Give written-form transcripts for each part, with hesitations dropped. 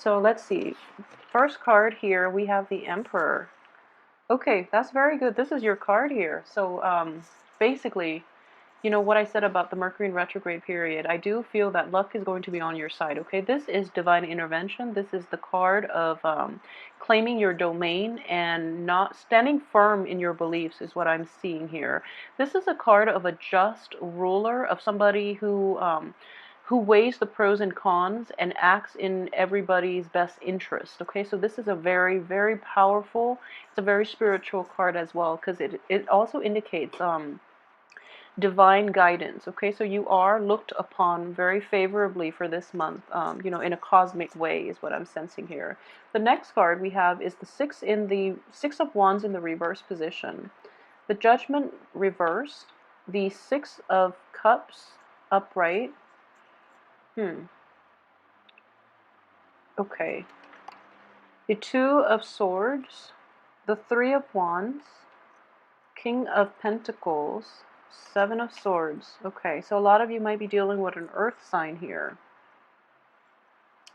So let's see. First card here, we have the Emperor. Okay, that's very good. This is your card here. So basically, you know what I said about the Mercury in retrograde period. I do feel that luck is going to be on your side. Okay, this is divine intervention. This is the card of claiming your domain and not standing firm in your beliefs, is what I'm seeing here. This is a card of a just ruler, of somebody who weighs the pros and cons and acts in everybody's best interest. Okay, so this is a very, very powerful, it's a very spiritual card as well, because it also indicates divine guidance. Okay, so you are looked upon very favorably for this month, in a cosmic way, is what I'm sensing here. The next card we have is the Six of Wands in the reverse position, the Judgment reversed, the Six of Cups upright. Okay. The Two of Swords, the Three of Wands, King of Pentacles, Seven of Swords. Okay, so a lot of you might be dealing with an earth sign here.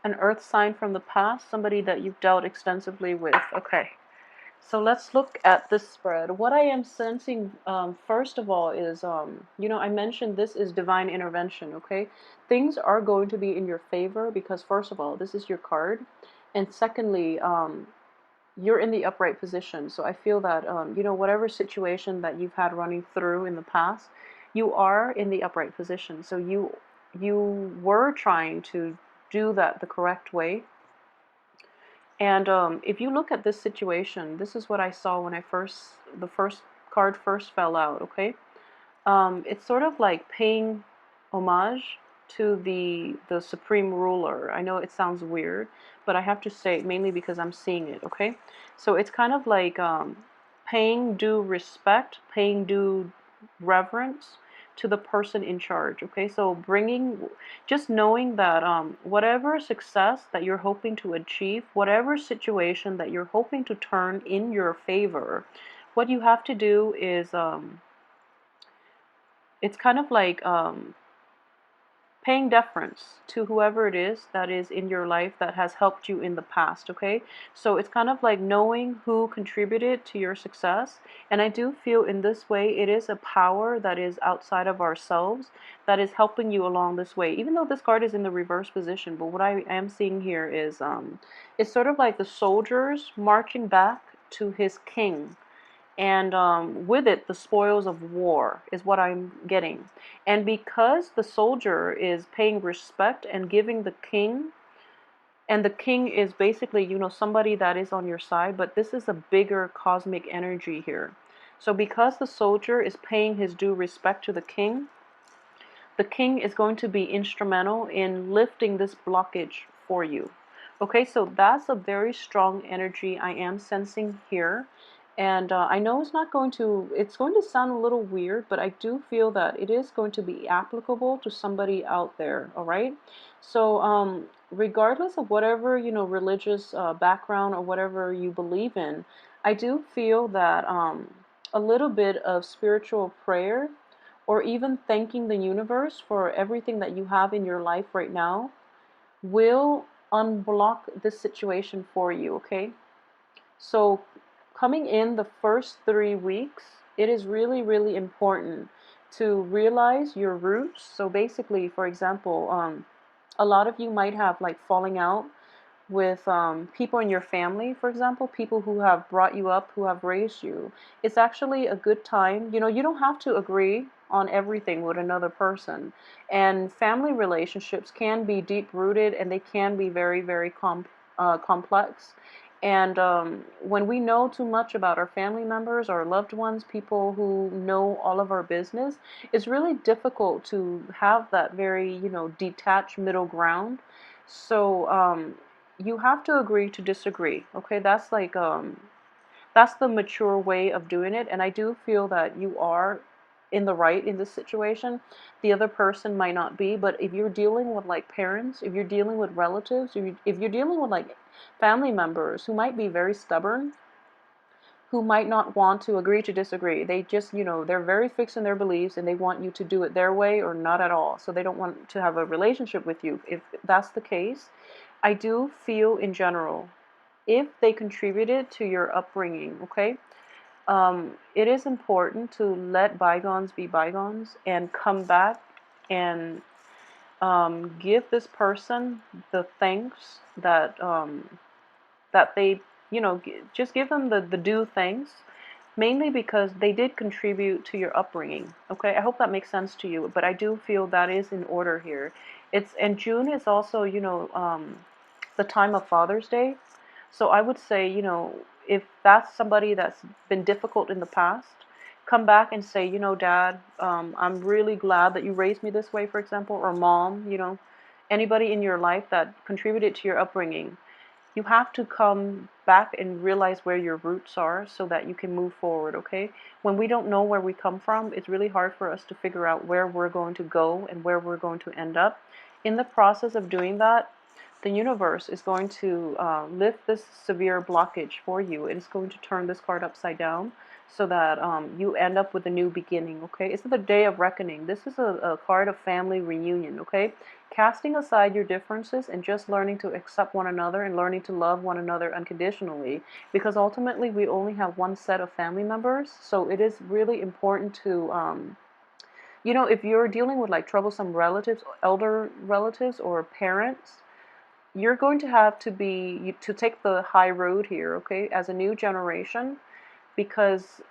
An earth sign from the past, somebody that you've dealt extensively with. Okay, so let's look at this spread. What I am sensing, first of all, is, I mentioned this is divine intervention, okay? Things are going to be in your favor because, first of all, this is your card. And secondly, you're in the upright position. So I feel that, whatever situation that you've had running through in the past, you are in the upright position. So you were trying to do that the correct way. And if you look at this situation, this is what I saw when the first card first fell out, okay? It's sort of like paying homage to the supreme ruler. I know it sounds weird, but I have to say it mainly because I'm seeing it, okay? So it's kind of like paying due respect, paying due reverence to the person in charge, okay? So just knowing that whatever success that you're hoping to achieve, whatever situation that you're hoping to turn in your favor, what you have to do is, it's kind of like paying deference to whoever it is that is in your life that has helped you in the past, okay? So it's kind of like knowing who contributed to your success. And I do feel in this way, it is a power that is outside of ourselves that is helping you along this way. Even though this card is in the reverse position, but what I am seeing here is it's sort of like the soldiers marching back to his king, and with it the spoils of war is what I'm getting. And because the soldier is paying respect and giving the king, and the king is basically, somebody that is on your side, but this is a bigger cosmic energy here. So because the soldier is paying his due respect to the king is going to be instrumental in lifting this blockage for you. Okay, so that's a very strong energy I am sensing here. And I know it's going to sound a little weird, but I do feel that it is going to be applicable to somebody out there, all right? So regardless of whatever, religious background or whatever you believe in, I do feel that a little bit of spiritual prayer, or even thanking the universe for everything that you have in your life right now, will unblock this situation for you, okay? So coming in the first 3 weeks, it is really, really important to realize your roots. So basically, for example, a lot of you might have like falling out with people in your family, for example, people who have brought you up, who have raised you. It's actually a good time. You don't have to agree on everything with another person. And family relationships can be deep rooted and they can be very, very complex. And when we know too much about our family members, our loved ones, people who know all of our business, it's really difficult to have that very, detached middle ground. So you have to agree to disagree. Okay, that's the mature way of doing it. And I do feel that you are in the right in this situation. The other person might not be, but if you're dealing with like parents, if you're dealing with relatives, if you're dealing with like family members who might be very stubborn, who might not want to agree to disagree. They just, they're very fixed in their beliefs and they want you to do it their way or not at all. So they don't want to have a relationship with you. If that's the case, I do feel in general, if they contributed to your upbringing, okay, it is important to let bygones be bygones and come back and give this person the thanks that they, just give them the due thanks, mainly because they did contribute to your upbringing. Okay, I hope that makes sense to you, but I do feel that is in order here. And June is also, the time of Father's Day. So I would say, if that's somebody that's been difficult in the past, come back and say, Dad, I'm really glad that you raised me this way, for example, or Mom, anybody in your life that contributed to your upbringing. You have to come back and realize where your roots are so that you can move forward, okay? When we don't know where we come from, it's really hard for us to figure out where we're going to go and where we're going to end up. In the process of doing that, the universe is going to lift this severe blockage for you. It is going to turn this card upside down so that you end up with a new beginning, okay? It's the day of reckoning. This is a card of family reunion, okay? Casting aside your differences and just learning to accept one another and learning to love one another unconditionally, because ultimately we only have one set of family members. So it is really important to if you're dealing with like troublesome relatives, elder relatives, or parents, you're going to have to take the high road here, okay, as a new generation, because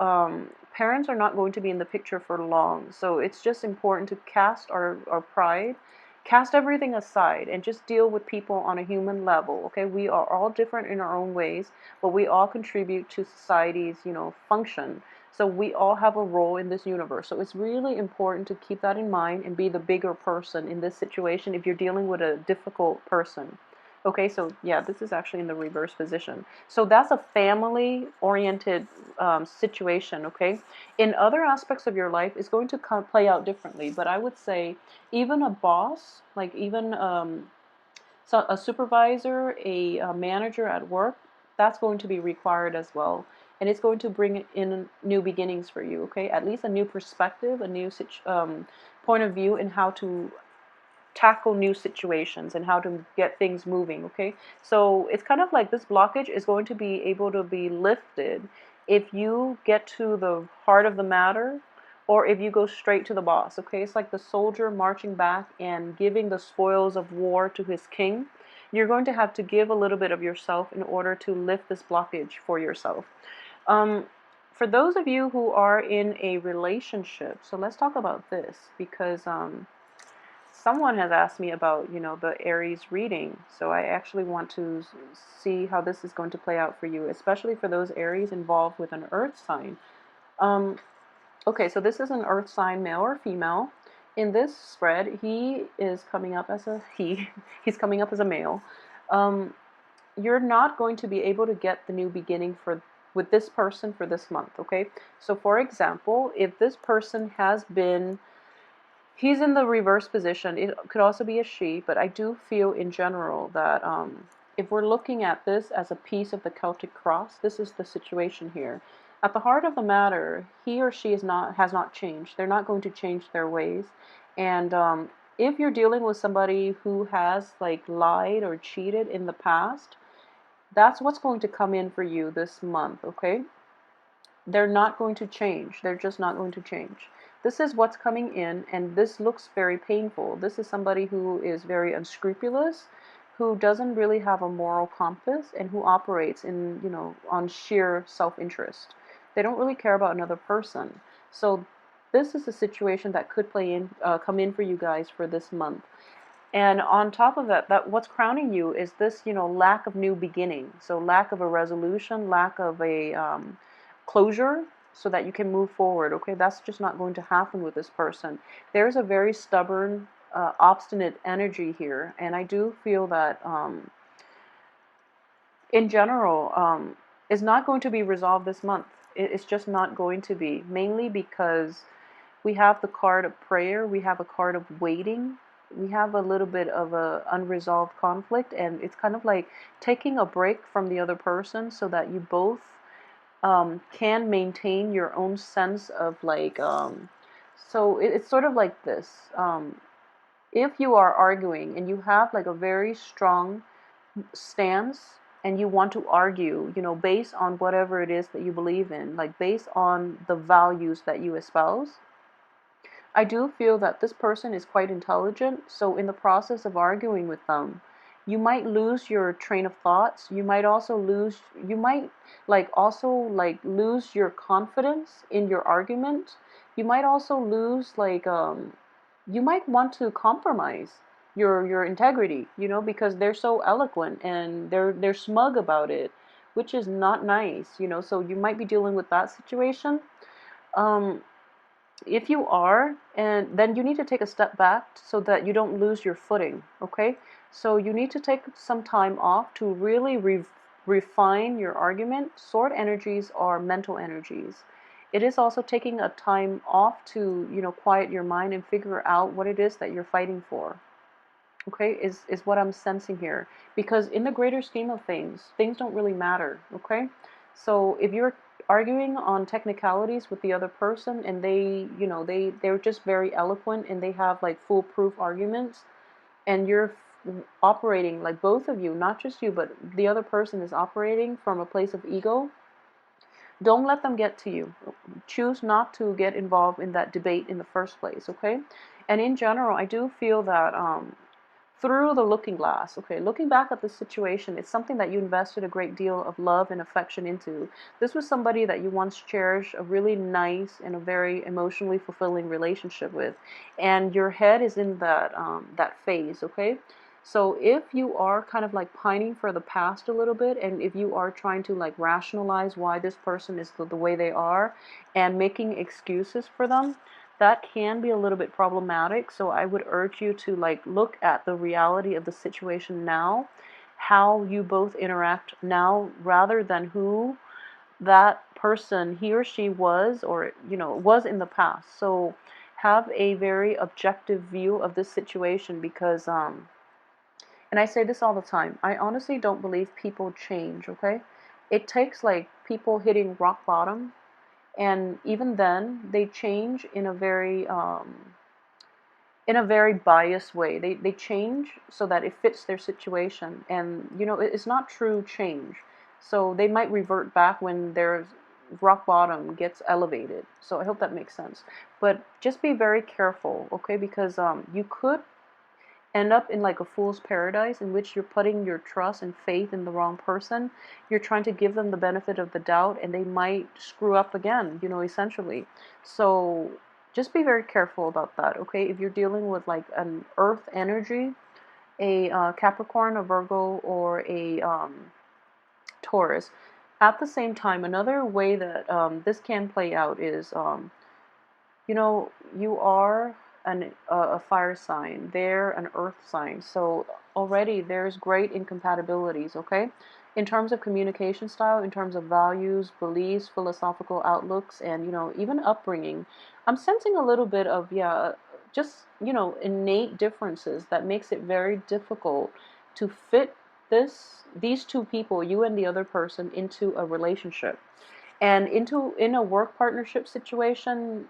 parents are not going to be in the picture for long. So it's just important to cast our pride, cast everything aside, and just deal with people on a human level, okay? We are all different in our own ways, but we all contribute to society's, function. So we all have a role in this universe. So it's really important to keep that in mind and be the bigger person in this situation if you're dealing with a difficult person. Okay, so yeah, this is actually in the reverse position. So that's a family-oriented situation, okay? In other aspects of your life, it's going to play out differently, but I would say even a boss, like even so a supervisor, a manager at work, that's going to be required as well. And it's going to bring in new beginnings for you, okay? At least a new perspective, a new point of view in how to tackle new situations and how to get things moving, okay? So it's kind of like this blockage is going to be able to be lifted if you get to the heart of the matter or if you go straight to the boss, okay? It's like the soldier marching back and giving the spoils of war to his king. You're going to have to give a little bit of yourself in order to lift this blockage for yourself. Um, for those of you who are in a relationship, so let's talk about this because someone has asked me about, the Aries reading. So I actually want to see how this is going to play out for you, especially for those Aries involved with an earth sign. Um, okay, so this is an earth sign, male or female. In this spread, he is coming up as a he. He's coming up as a male. Um, you're not going to be able to get the new beginning with this person for this month, okay? So for example, if this person has been he's in the reverse position. It could also be a she, but I do feel in general that if we're looking at this as a piece of the Celtic cross, this is the situation here. At the heart of the matter, he or she has not changed. They're not going to change their ways. And if you're dealing with somebody who has like lied or cheated in the past, that's what's going to come in for you this month, okay? They're not going to change. They're just not going to change. This is what's coming in, and this looks very painful. This is somebody who is very unscrupulous, who doesn't really have a moral compass, and who operates in, on sheer self-interest. They don't really care about another person. So this is a situation that could come in for you guys for this month. And on top of that what's crowning you is this, lack of new beginning. So lack of a resolution, lack of a closure so that you can move forward. Okay, that's just not going to happen with this person. There's a very stubborn, obstinate energy here, and I do feel that in general is not going to be resolved this month. It's just not going to be, mainly because we have the card of prayer, we have a card of waiting, we have a little bit of a unresolved conflict, and it's kind of like taking a break from the other person so that you both can maintain your own sense of like so it's sort of like this. If you are arguing and you have like a very strong stance and you want to argue, based on whatever it is that you believe in, like based on the values that you espouse, I do feel that this person is quite intelligent, so in the process of arguing with them, you might lose your train of thoughts. You might lose your confidence in your argument. You might also lose you might want to compromise your integrity, because they're so eloquent and they're smug about it, which is not nice, so you might be dealing with that situation. Um, if you are, and then you need to take a step back so that you don't lose your footing, okay? So you need to take some time off to really refine your argument. Sword energies are mental energies. It is also taking a time off to, quiet your mind and figure out what it is that you're fighting for. Okay, is what I'm sensing here. Because in the greater scheme of things don't really matter, okay? So if you're arguing on technicalities with the other person and they're just very eloquent and they have like foolproof arguments, and you're operating, like both of you, not just you, but the other person is operating from a place of ego, don't let them get to you. Choose not to get involved in that debate in the first place, okay? And in general, I do feel that through the looking glass. Okay, looking back at the situation, it's something that you invested a great deal of love and affection into. This was somebody that you once cherished a really nice and a very emotionally fulfilling relationship with, and your head is in that phase. Okay. So if you are kind of like pining for the past a little bit, and if you are trying to like rationalize why this person is the way they are and making excuses for them, that can be a little bit problematic. So I would urge you to like look at the reality of the situation now, how you both interact now, rather than who that person, he or she was, or was in the past. So have a very objective view of this situation, because and I say this all the time, I honestly don't believe people change, okay? It takes like people hitting rock bottom, and even then they change in a very biased way. They change so that it fits their situation, and it's not true change. So they might revert back when their rock bottom gets elevated. So I hope that makes sense. But just be very careful, okay? Because you could end up in like a fool's paradise, in which you're putting your trust and faith in the wrong person. You're trying to give them the benefit of the doubt, and they might screw up again, essentially. So just be very careful about that, okay? If you're dealing with like an earth energy, a Capricorn, a Virgo, or a Taurus. At the same time, another way that this can play out is you are a fire sign, they're an earth sign. So already there's great incompatibilities, okay? In terms of communication style, in terms of values, beliefs, philosophical outlooks, and, even upbringing, I'm sensing a little bit of, yeah, just, innate differences that makes it very difficult to fit these two people, you and the other person, into a relationship. And in a work partnership situation,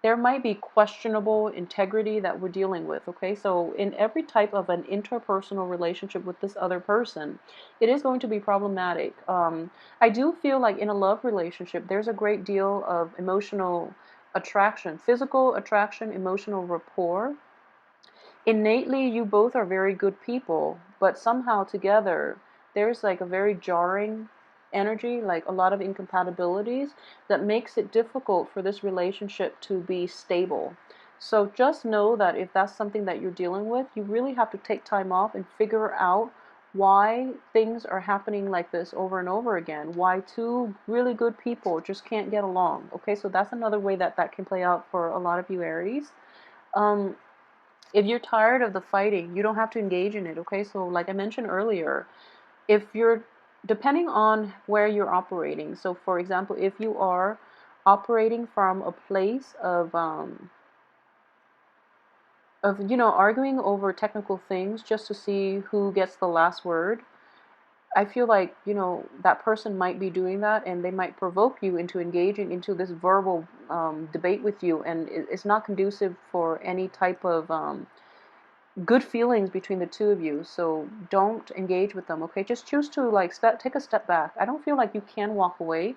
there might be questionable integrity that we're dealing with, okay? So in every type of an interpersonal relationship with this other person, it is going to be problematic. I do feel like in a love relationship, there's a great deal of emotional attraction, physical attraction, emotional rapport. Innately, you both are very good people, but somehow together, there's like a very jarring energy, like a lot of incompatibilities that makes it difficult for this relationship to be stable. So just know that if that's something that you're dealing with, you really have to take time off and figure out why things are happening like this over and over again, why two really good people just can't get along. Okay, so that's another way that that can play out for a lot of you Aries. Um, if you're tired of the fighting, you don't have to engage in it, okay? So like I mentioned earlier, if you're, depending on where you're operating, so for example, if you are operating from a place of arguing over technical things just to see who gets the last word, I feel like, that person might be doing that, and they might provoke you into engaging into this verbal debate with you, and it's not conducive for any type of good feelings between the two of you. So don't engage with them, okay? Just choose to like take a step back. I don't feel like you can walk away.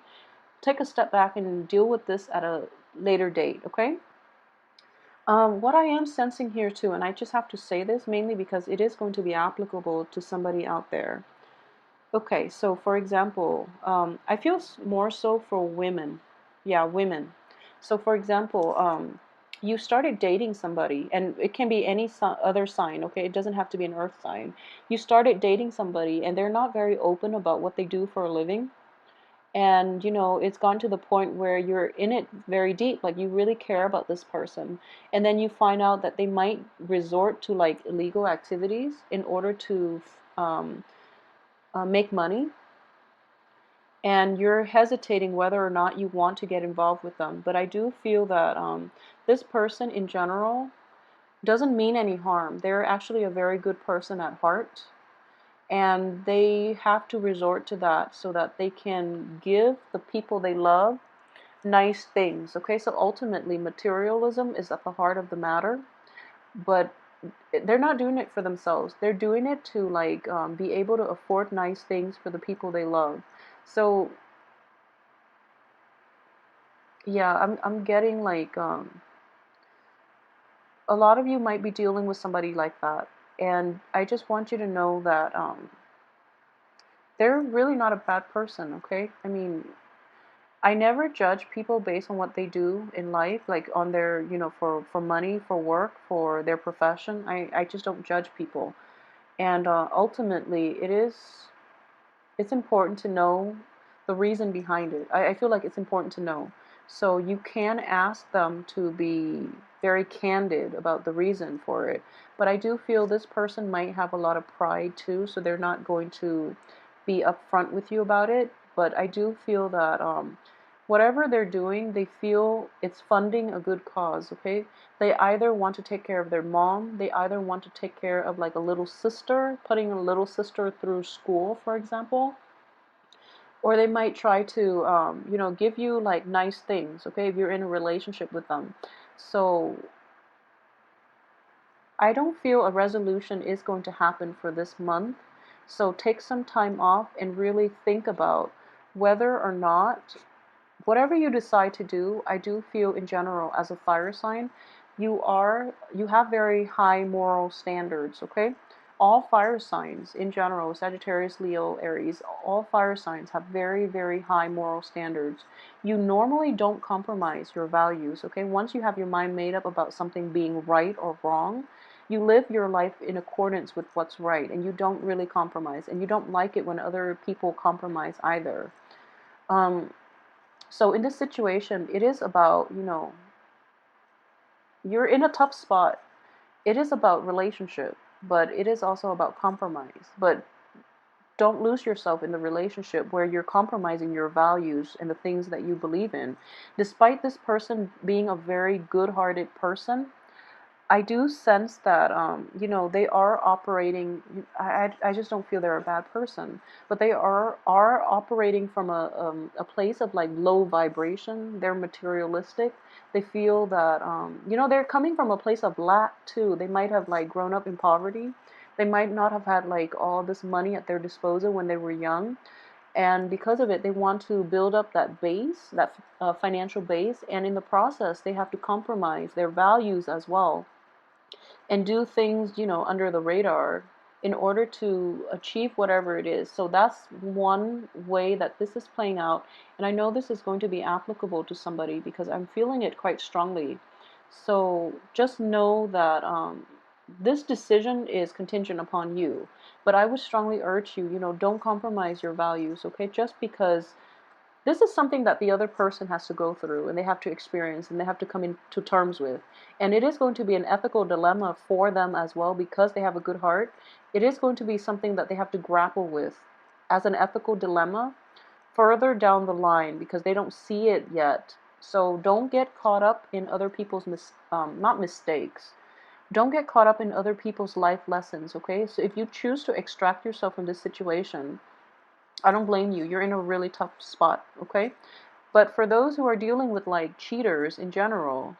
Take a step back and deal with this at a later date, okay? What I am sensing here too, and I just have to say this mainly because it is going to be applicable to somebody out there. Okay, so for example, I feel more so for women. Yeah, women. So for example, you started dating somebody, and it can be any other sign, okay? It doesn't have to be an earth sign. You started dating somebody, and they're not very open about what they do for a living. And, it's gone to the point where you're in it very deep, like you really care about this person. And then you find out that they might resort to like illegal activities in order to make money, and you're hesitating whether or not you want to get involved with them. But I do feel that this person in general doesn't mean any harm. They're actually a very good person at heart, and they have to resort to that so that they can give the people they love nice things. Okay, so ultimately, materialism is at the heart of the matter, but they're not doing it for themselves. They're doing it to like be able to afford nice things for the people they love. So yeah, I'm getting like a lot of you might be dealing with somebody like that, and I just want you to know that they're really not a bad person. Okay, I mean, I never judge people based on what they do in life, like on their, for money, for work, for their profession. I just don't judge people. And ultimately, it's important to know the reason behind it. I feel like it's important to know. So you can ask them to be very candid about the reason for it. But I do feel this person might have a lot of pride too, so they're not going to be upfront with you about it. But I do feel that whatever they're doing, they feel it's funding a good cause, okay? They either want to take care of their mom, they either want to take care of like a little sister, putting a little sister through school, for example, or they might try to, give you like nice things, okay, if you're in a relationship with them. So I don't feel a resolution is going to happen for this month. So take some time off and really think about whether or not whatever you decide to do. I do feel in general as a fire sign, you have very high moral standards, okay? All fire signs in general, Sagittarius, Leo, Aries, all fire signs have very, very high moral standards. You normally don't compromise your values, okay? Once you have your mind made up about something being right or wrong, you live your life in accordance with what's right, and you don't really compromise, and you don't like it when other people compromise either. Um, so in this situation, it is about, you're in a tough spot. It is about relationship, but it is also about compromise. But don't lose yourself in the relationship where you're compromising your values and the things that you believe in. Despite this person being a very good-hearted person, I do sense that, they are operating. I just don't feel they're a bad person, but they are operating from a place of like low vibration. They're materialistic. They feel that, they're coming from a place of lack too. They might have like grown up in poverty. They might not have had like all this money at their disposal when they were young, and because of it, they want to build up that base, that financial base, and in the process, they have to compromise their values as well and do things, under the radar in order to achieve whatever it is. So that's one way that this is playing out. And I know this is going to be applicable to somebody because I'm feeling it quite strongly. So just know that this decision is contingent upon you. But I would strongly urge you, don't compromise your values, okay? Just because this is something that the other person has to go through and they have to experience and they have to come into terms with. And it is going to be an ethical dilemma for them as well because they have a good heart. It is going to be something that they have to grapple with as an ethical dilemma further down the line because they don't see it yet. So don't get caught up in other people's not mistakes. Don't get caught up in other people's life lessons, okay? So if you choose to extract yourself from this situation, I don't blame you. You're in a really tough spot, okay? But for those who are dealing with like cheaters in general,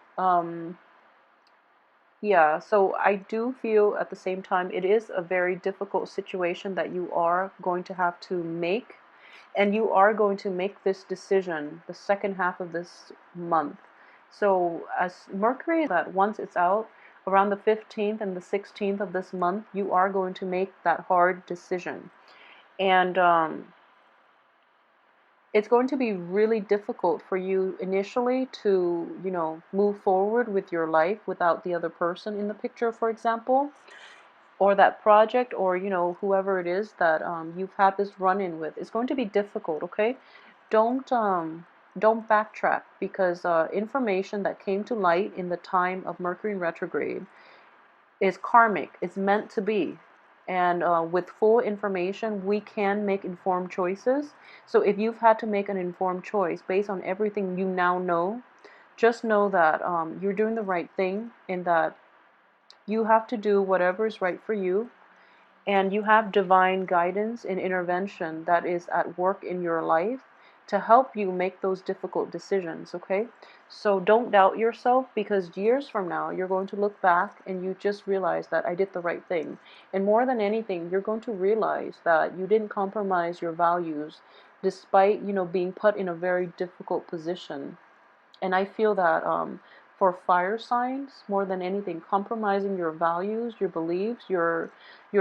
Yeah, so I do feel at the same time it is a very difficult situation that you are going to have to make, and you are going to make this decision the second half of this month. So as Mercury, that once it's out around the 15th and the 16th of this month, you are going to make that hard decision. And it's going to be really difficult for you initially to, move forward with your life without the other person in the picture, for example, or that project, or, whoever it is that you've had this run-in with. It's going to be difficult, okay? Don't um, don't backtrack, because information that came to light in the time of Mercury in retrograde is karmic. It's meant to be. And with full information, we can make informed choices. So if you've had to make an informed choice based on everything you now know, just know that you're doing the right thing, and that you have to do whatever is right for you, and you have divine guidance and intervention that is at work in your life to help you make those difficult decisions, okay? So don't doubt yourself, because years from now you're going to look back and you just realize that I did the right thing. And more than anything, you're going to realize that you didn't compromise your values despite, being put in a very difficult position. And I feel that for fire signs, more than anything, compromising your values, your beliefs, your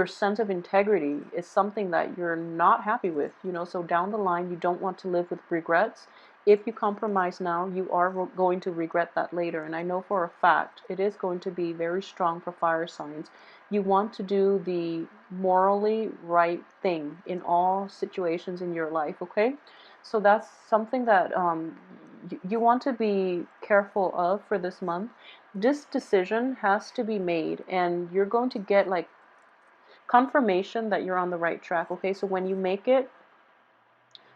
sense of integrity is something that you're not happy with. So down the line, you don't want to live with regrets. If you compromise now, you are going to regret that later. And I know for a fact it is going to be very strong for fire signs. You want to do the morally right thing in all situations in your life, okay? So that's something that you want to be careful of for this month. This decision has to be made, and you're going to get like confirmation that you're on the right track. Okay, so when you make it,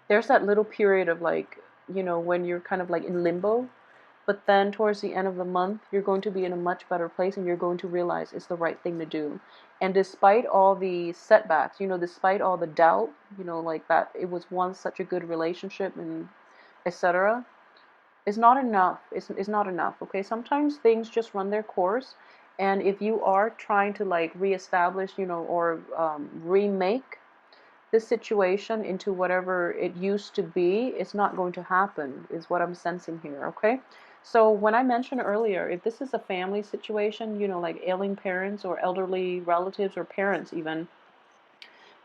there's that little period of like, when you're kind of like in limbo, but then towards the end of the month, you're going to be in a much better place, and you're going to realize it's the right thing to do. And despite all the setbacks, despite all the doubt, like that it was once such a good relationship and etc., is not enough. Is not enough. Okay, sometimes things just run their course, and if you are trying to like reestablish, or remake this situation into whatever it used to be, it's not going to happen, is what I'm sensing here. Okay, so when I mentioned earlier, if this is a family situation, like ailing parents or elderly relatives or parents even,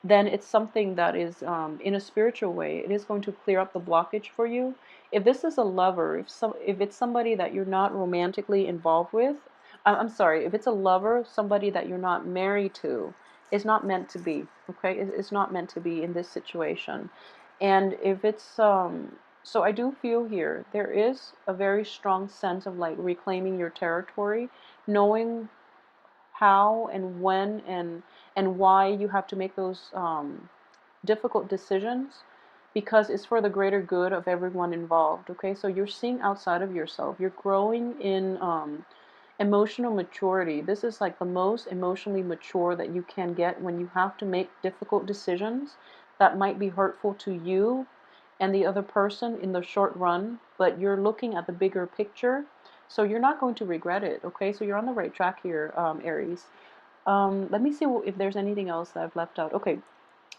then it's something that is, in a spiritual way, it is going to clear up the blockage for you. If this is a lover, if it's somebody that you're not romantically involved with, I'm sorry, if it's a lover, somebody that you're not married to, it's not meant to be. Okay, it's not meant to be in this situation. And if it's so I do feel here there is a very strong sense of like reclaiming your territory, knowing how and when and why you have to make those difficult decisions, because it's for the greater good of everyone involved. Okay, so you're seeing outside of yourself. You're growing in emotional maturity. This is like the most emotionally mature that you can get when you have to make difficult decisions that might be hurtful to you and the other person in the short run, but you're looking at the bigger picture. So you're not going to regret it, okay? So you're on the right track here, Aries. Let me see if there's anything else that I've left out. Okay,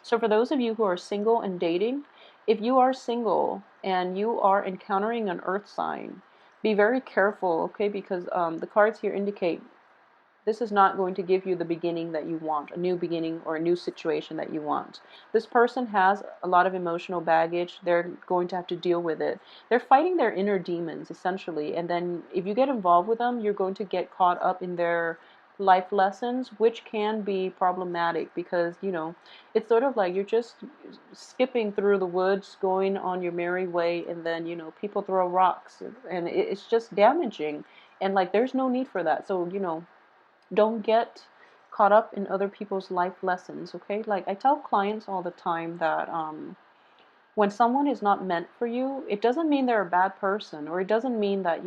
so for those of you who are single and dating, if you are single and you are encountering an earth sign, be very careful, okay? Because the cards here indicate this is not going to give you the beginning that you want, a new beginning or a new situation that you want. This person has a lot of emotional baggage. They're going to have to deal with it. They're fighting their inner demons, essentially. And then if you get involved with them, you're going to get caught up in their life lessons, which can be problematic because, it's sort of like you're just skipping through the woods, going on your merry way, and then, people throw rocks, and it's just damaging. And like, there's no need for that. So, don't get caught up in other people's life lessons, okay? Like I tell clients all the time that when someone is not meant for you, it doesn't mean they're a bad person, or it doesn't mean that,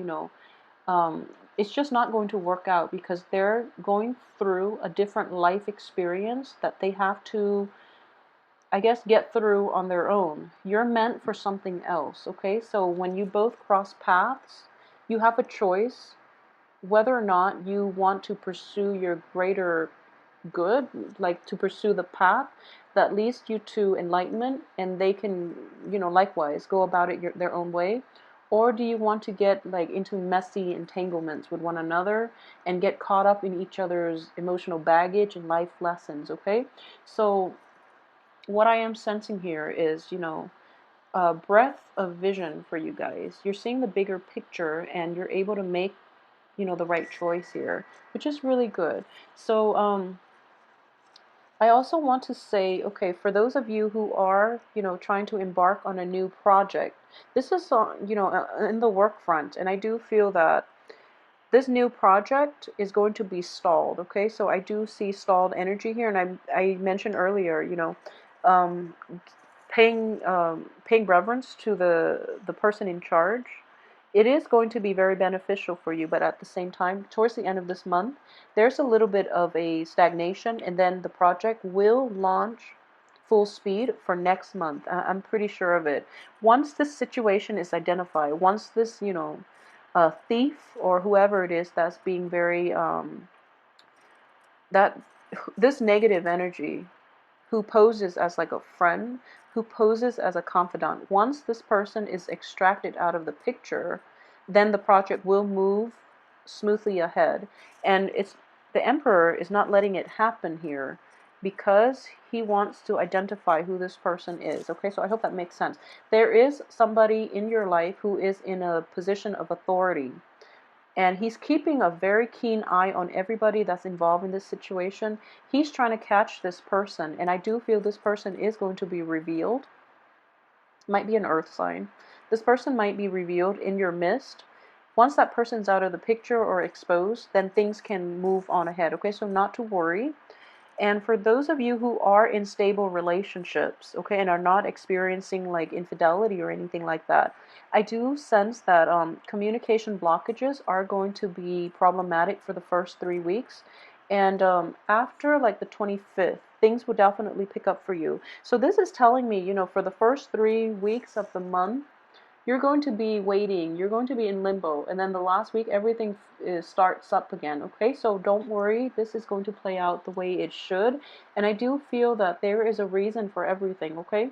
um, it's just not going to work out because they're going through a different life experience that they have to, I guess, get through on their own. You're meant for something else, okay? So when you both cross paths, you have a choice whether or not you want to pursue your greater good, like to pursue the path that leads you to enlightenment, and they can, likewise go about it their own way. Or do you want to get like into messy entanglements with one another and get caught up in each other's emotional baggage and life lessons? Okay, so what I am sensing here is, a breadth of vision for you guys. You're seeing the bigger picture and you're able to make, the right choice here, which is really good. So, I also want to say, okay, for those of you who are, trying to embark on a new project, this is, in the work front, and I do feel that this new project is going to be stalled, okay? So I do see stalled energy here, and I mentioned earlier, um, paying reverence to the person in charge. It is going to be very beneficial for you, but at the same time, towards the end of this month, there's a little bit of a stagnation, and then the project will launch full speed for next month. I'm pretty sure of it. Once this situation is identified, once this, thief or whoever it is that's being very, that this negative energy who poses as like a friend, who poses as a confidant. Once this person is extracted out of the picture, then the project will move smoothly ahead. And it's the Emperor is not letting it happen here because he wants to identify who this person is. Okay, so I hope that makes sense. There is somebody in your life who is in a position of authority, and he's keeping a very keen eye on everybody that's involved in this situation. He's trying to catch this person, and I do feel this person is going to be revealed. Might be an earth sign. This person might be revealed in your midst. Once that person's out of the picture or exposed, then things can move on ahead. Okay, so not to worry. And for those of you who are in stable relationships, okay, and are not experiencing like infidelity or anything like that, I do sense that communication blockages are going to be problematic for the first 3 weeks. And after like the 25th, things will definitely pick up for you. So this is telling me, for the first 3 weeks of the month, you're going to be waiting, you're going to be in limbo, and then the last week everything starts up again. Okay, so don't worry, this is going to play out the way it should, and I do feel that there is a reason for everything. Okay,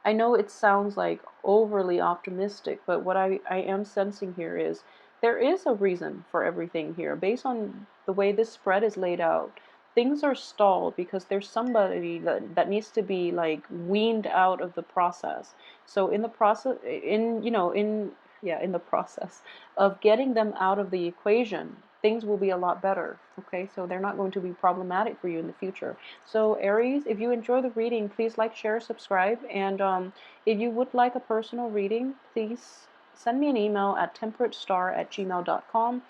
I know it sounds like overly optimistic, but what I am sensing here is there is a reason for everything here. Based on the way this spread is laid out, things are stalled because there's somebody that needs to be like weaned out of the process. So in the process, in the process of getting them out of the equation, things will be a lot better. Okay, so they're not going to be problematic for you in the future. So Aries, if you enjoy the reading, please like, share, subscribe, and if you would like a personal reading, please send me an email at temperatestar@gmail.com.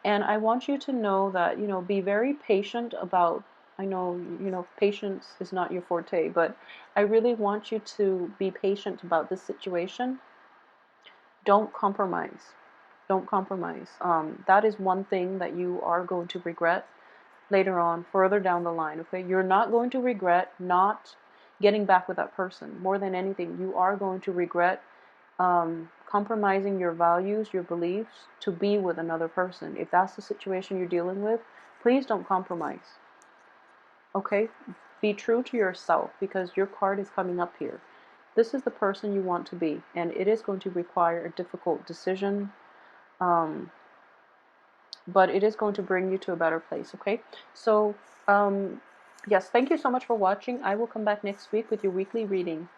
And I want you to know that, be very patient about, I know, patience is not your forte, but I really want you to be patient about this situation. Don't compromise. Don't compromise. That is one thing that you are going to regret later on, further down the line. Okay, you're not going to regret not getting back with that person. More than anything, you are going to regret compromising your values, your beliefs to be with another person. If that's the situation you're dealing with, please don't compromise. Okay, be true to yourself, because your card is coming up here. This is the person you want to be, and it is going to require a difficult decision. Um, but it is going to bring you to a better place. Okay, so yes, thank you so much for watching. I will come back next week with your weekly reading.